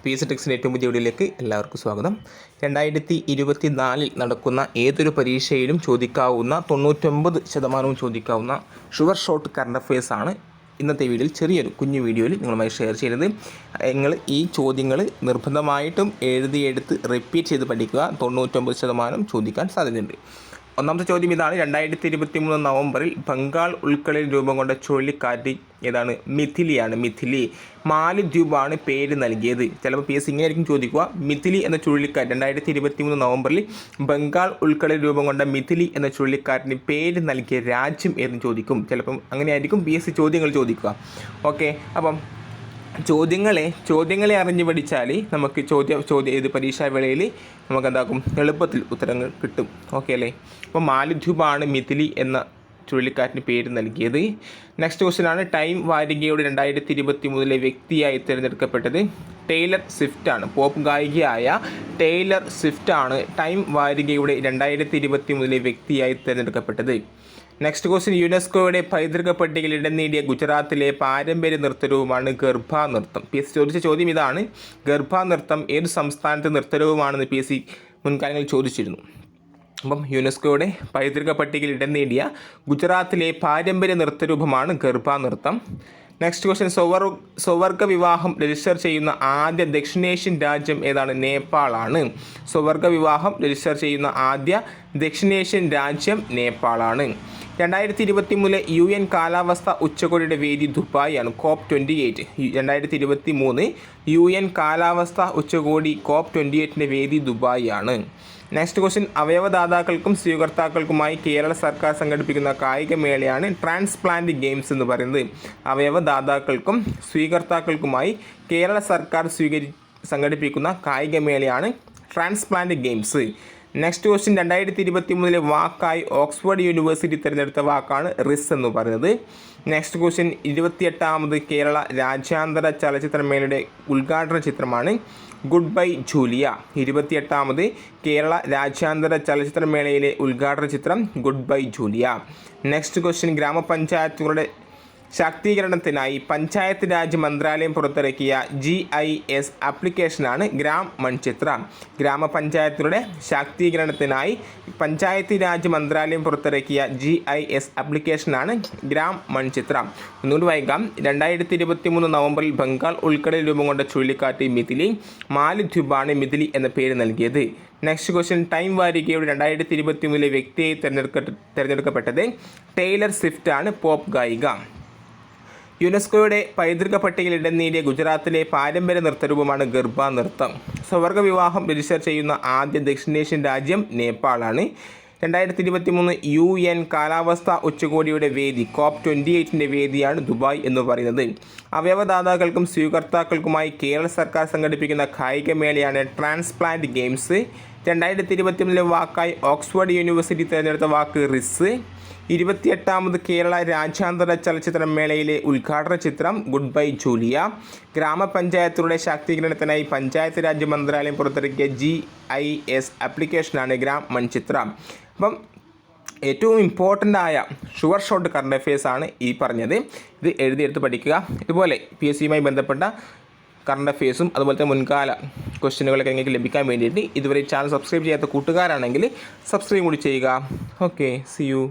P S C ടെക്സിൻ്റെ ഏറ്റവും പുതിയ വീഡിയോയിലേക്ക് എല്ലാവർക്കും സ്വാഗതം. 2024 നടക്കുന്ന ഏതൊരു പരീക്ഷയിലും ചോദിക്കാവുന്ന 99% ചോദിക്കാവുന്ന ഷുവർ ഷോട്ട് കറണ്ട് അഫയേഴ്സാണ് ഇന്നത്തെ വീഡിയോയിൽ ചെറിയൊരു കുഞ്ഞു വീഡിയോയിൽ നിങ്ങളുമായി ഷെയർ ചെയ്യുന്നത്. നിങ്ങൾ ഈ ചോദ്യങ്ങൾ നിർബന്ധമായിട്ടും എഴുതിയെടുത്ത് റിപ്പീറ്റ് ചെയ്ത് പഠിക്കുക. 99% ചോദിക്കാൻ സാധ്യതയുണ്ട്. ഒന്നാമത്തെ ചോദ്യം ഇതാണ്. 2023 നവംബറിൽ ബംഗാൾ ഉൾക്കടലിൽ രൂപം കൊണ്ട ചുഴലിക്കാറ്റ് ഏതാണ്? മിഥിലിയാണ്. മിഥിലി. മാലിദ്വീപാണ് പേര് നൽകിയത്. ചിലപ്പോൾ പി എസ് ഇങ്ങനെയായിരിക്കും ചോദിക്കുക. മിഥിലി എന്ന ചുഴലിക്കാറ്റ് 2023 നവംബറിൽ ബംഗാൾ ഉൾക്കടലിൽ രൂപം കൊണ്ട മിഥിലി എന്ന ചുഴലിക്കാറ്റിന് പേര് നൽകിയ രാജ്യം എന്ന് ചോദിക്കും. ചിലപ്പം അങ്ങനെയായിരിക്കും പി എസ് സി ചോദ്യങ്ങൾ ചോദിക്കുക. ഓക്കെ, അപ്പം ചോദ്യങ്ങളെ അറിഞ്ഞ് പഠിച്ചാൽ നമുക്ക് ഇത് പരീക്ഷാവേളയിൽ നമുക്ക് എന്താക്കും, എളുപ്പത്തിൽ ഉത്തരങ്ങൾ കിട്ടും. ഓക്കെ അല്ലേ? അപ്പോൾ മാലിദ്വീപാണ് മിഥിലി എന്ന ചുഴലിക്കാറ്റിന് പേര് നൽകിയത്. നെക്സ്റ്റ് ക്വസ്റ്റ്യൻ ആണ്. ടൈം വാരികയുടെ 2023 വ്യക്തിയായി തിരഞ്ഞെടുക്കപ്പെട്ടത് ടൈലർ സ്വിഫ്റ്റ് ആണ്. പോപ്പ് ഗായികയായ ടൈലർ സ്വിഫ്റ്റ് ആണ് ടൈം വാരികയുടെ 2023 വ്യക്തിയായി തിരഞ്ഞെടുക്കപ്പെട്ടത്. Next question. യുനെസ്കോയുടെ പൈതൃക പട്ടികയിൽ ഇടം നേടിയ ഗുജറാത്തിലെ പാരമ്പര്യ നൃത്തരൂപമാണ് ഗർഭ നൃത്തം. പി എസ് സി ചോദിച്ച ചോദ്യം ഇതാണ്. ഗർഭ നൃത്തം ഏത് സംസ്ഥാനത്തെ നൃത്തരൂപമാണെന്ന് പി എസ് സി മുൻകാലങ്ങളിൽ ചോദിച്ചിരുന്നു. അപ്പം യുനെസ്കോയുടെ പൈതൃക പട്ടികയിൽ ഇടം നേടിയ ഗുജറാത്തിലെ പാരമ്പര്യ നൃത്തരൂപമാണ് ഗർഭ നൃത്തം. Next question. സ്വവർഗ വിവാഹം രജിസ്റ്റർ ചെയ്യുന്ന ആദ്യ ദക്ഷിണേഷ്യൻ രാജ്യം ഏതാണ്? നേപ്പാളാണ്. സ്വവർഗ വിവാഹം രജിസ്റ്റർ ചെയ്യുന്ന ആദ്യ ദക്ഷിണേഷ്യൻ രാജ്യം നേപ്പാളാണ്. 2023 UN കാലാവസ്ഥ ഉച്ചകോടിയുടെ വേദി ദുബായ് ആണ്. COP28. 2023 UN കാലാവസ്ഥ ഉച്ചകോടി COP28ൻ്റെ വേദി ദുബായ് ആണ്. Next question. അവയവദാതാക്കൾക്കും സ്വീകർത്താക്കൾക്കുമായി കേരള സർക്കാർ സംഘടിപ്പിക്കുന്ന കായികമേളയാണ് ട്രാൻസ്പ്ലാന്റ് ഗെയിംസ് എന്ന് പറയുന്നത്. അവയവദാതാക്കൾക്കും സ്വീകർത്താക്കൾക്കുമായി കേരള സർക്കാർ സംഘടിപ്പിക്കുന്ന കായികമേളയാണ് ട്രാൻസ്പ്ലാന്റ് ഗെയിംസ്. Next question. 2023 വാക്കായി ഓക്സ്ഫോർഡ് യൂണിവേഴ്സിറ്റി തിരഞ്ഞെടുത്ത വാക്കാണ് റിസ് എന്ന് പറയുന്നത്. Next question. 28ാമത് കേരള രാജ്യാന്തര ചലച്ചിത്രമേളയുടെ ഉദ്ഘാടന ചിത്രമാണ് ഗുഡ് ബൈ ജൂലിയ. 28ാമത് കേരള രാജ്യാന്തര ചലച്ചിത്രമേളയിലെ ഉദ്ഘാടന ചിത്രം good bye Julia. Next question. ഗ്രാമപഞ്ചായത്തുകളുടെ ശാക്തീകരണത്തിനായി പഞ്ചായത്ത് രാജ് മന്ത്രാലയം പുറത്തിറക്കിയ GIS ആപ്ലിക്കേഷനാണ് ഗ്രാം മൺചിത്ര. ഗ്രാമപഞ്ചായത്തുകളുടെ ശാക്തീകരണത്തിനായി പഞ്ചായത്ത് രാജ് മന്ത്രാലയം പുറത്തിറക്കിയ GIS ആപ്ലിക്കേഷനാണ് ഗ്രാം മൺചിത്ര. ഒന്നുകൂടി വായിക്കാം. 2023 നവംബറിൽ ബംഗാൾ ഉൾക്കടലിൽ രൂപം കൊണ്ട ചുഴലിക്കാറ്റ് മിഥിലി. മാലിദ്വീപാണ് മിഥിലി എന്ന പേര് നൽകിയത്. Next question. ടൈം വാരികയുടെ 2023 വ്യക്തിയായി തിരഞ്ഞെടുക്കപ്പെട്ടത് ടൈലർ സ്വിഫ്റ്റ് ആണ്. പോപ്പ് ഗായിക. യുനെസ്കോയുടെ പൈതൃക പട്ടികയിൽ ഇടം നേടിയ ഗുജറാത്തിലെ പാരമ്പര്യ നൃത്തരൂപമാണ് ഗർഭ നൃത്തം. സ്വവർഗ വിവാഹം രജിസ്റ്റർ ചെയ്യുന്ന ആദ്യ ദക്ഷിണേഷ്യൻ രാജ്യം നേപ്പാളാണ്. 2023 UN കാലാവസ്ഥ ഉച്ചകോടിയുടെ വേദി COP28ൻ്റെ വേദിയാണ് ദുബായ് എന്ന് പറയുന്നത്. അവയവദാതാക്കൾക്കും സ്വീകർത്താക്കൾക്കുമായി കേരള സർക്കാർ സംഘടിപ്പിക്കുന്ന കായികമേളയാണ് ട്രാൻസ്പ്ലാന്റ് ഗെയിംസ്. 2023 വാക്കായി ഓക്സ്ഫോർഡ് യൂണിവേഴ്സിറ്റി തിരഞ്ഞെടുത്ത വാക്ക് റിസ്. 28ാമത് കേരള രാജ്യാന്തര ചലച്ചിത്രമേളയിലെ ഉദ്ഘാടന ചിത്രം ഗുഡ് ബൈ ജൂലിയ. ഗ്രാമപഞ്ചായത്തുകളുടെ ശാക്തീകരണത്തിനായി പഞ്ചായത്ത് രാജ് മന്ത്രാലയം പുറത്തിറക്കിയ GIS ആപ്ലിക്കേഷനാണ് ഗ്രാം മൺചിത്ര. അപ്പം ഏറ്റവും ഇമ്പോർട്ടൻ്റ് ആയ ഷുവർ ഷോട്ട് കറണ്ട് അഫയേഴ്സ് ആണ് ഈ പറഞ്ഞത്. ഇത് എഴുതിയെടുത്ത് പഠിക്കുക. ഇതുപോലെ PSC യുമായി ബന്ധപ്പെട്ട കറണ്ട് അഫയേഴ്സും അതുപോലത്തെ മുൻകാല ക്വസ്റ്റ്യനുകളൊക്കെ നിങ്ങൾക്ക് ലഭിക്കാൻ വേണ്ടിയിട്ട് ഇതുവരെ ചാനൽ സബ്സ്ക്രൈബ് ചെയ്യാത്ത കൂട്ടുകാരാണെങ്കിൽ സബ്സ്ക്രൈബ് കൂടി ചെയ്യുക. Okay, see U.